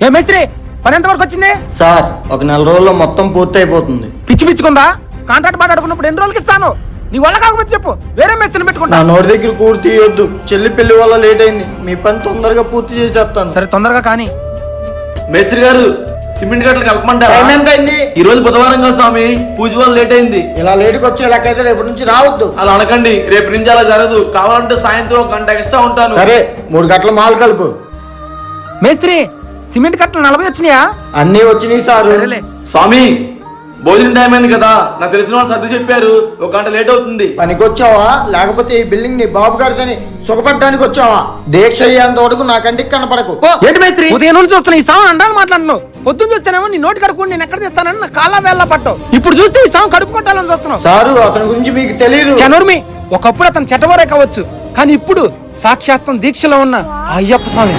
ఏ మేస్త్రి పని ఎంత వరకు వచ్చింది? సార్ ఒక నెల రోజుల్లో మొత్తం పూర్తి అయిపోతుంది. పిచ్చి పిచ్చుకుందా? కాంట్రాక్ట్ మాట్లాడుకున్నప్పుడు ఎన్ని రోజులకి ఇస్తాను? నీ వల్ల కాకపోతే చెప్పు, వేరే మేస్త్రిని పెట్టుకుంటా. నా నోటి దగ్గర కూడి తీయొద్దు. చెల్లి పెళ్లి వల్ల లేట్ అయింది. మీ పని తొందరగా పూర్తి చేసేస్తాను. సరే తొందరగా కానీ. మేస్త్రి గారు సిమెంట్ గట్టలు కలపమంటారా? టైం ఎంత అయింది? ఈ రోజు బుధవారం కదా స్వామి, పూజ వల్ల లేట్ అయింది. ఇలా లేటుకి వచ్చే లెక్కైతే రేపటి నుంచి రావద్దు. అలా అనకండి, రేపు నుంచి అలా జరగదు. కావాలంటే సాయంత్రం ఒక గంట ఎక్స్ట్రా ఉంటాను. సరే 3 గంటల మాలు కలుపు. మేస్త్రి సిమెంట్ కట్టలు 40 వచ్చినాయా? అన్నీ వచ్చినాయి సారు. సరేలే. స్వామి భోజనం టైం అయింది కదా, నాకు తెలిసిన వాళ్ళు సర్ది చెప్పారు, ఒక గంట లేట్ అవుతుంది. పనికొచ్చావా లేకపోతే ఈ బిల్డింగ్ నీ బాబు గారిదని సుఖపడడానికి వచ్చావా? దీక్ష అయ్యేంత వరకు నా కంటికి కనపడకు. ఏంటి మేస్త్రి ఉదయం నుంచి చూస్తున్నా ఈ సాగు అండాలి మాట్లాడుతున్నావు. పొద్దున్న చూస్తేనేమో నీ నోటి కడుక్కొని నేను ఎక్కడ తెస్తానని నా కాళ్ళ వేళ్ళ పట్టవు. ఇప్పుడు చూస్తే ఈ సాగు కడుపు కొట్టాలని చూస్తున్నావు. సారు అతని గురించి మీకు తెలియదు. చనుర్మి ఒకప్పుడు అతను చెట్టవరే కావచ్చు, కానీ ఇప్పుడు సాక్షాత్తం దీక్షలో ఉన్న ఆ అయ్యప్ప స్వామి.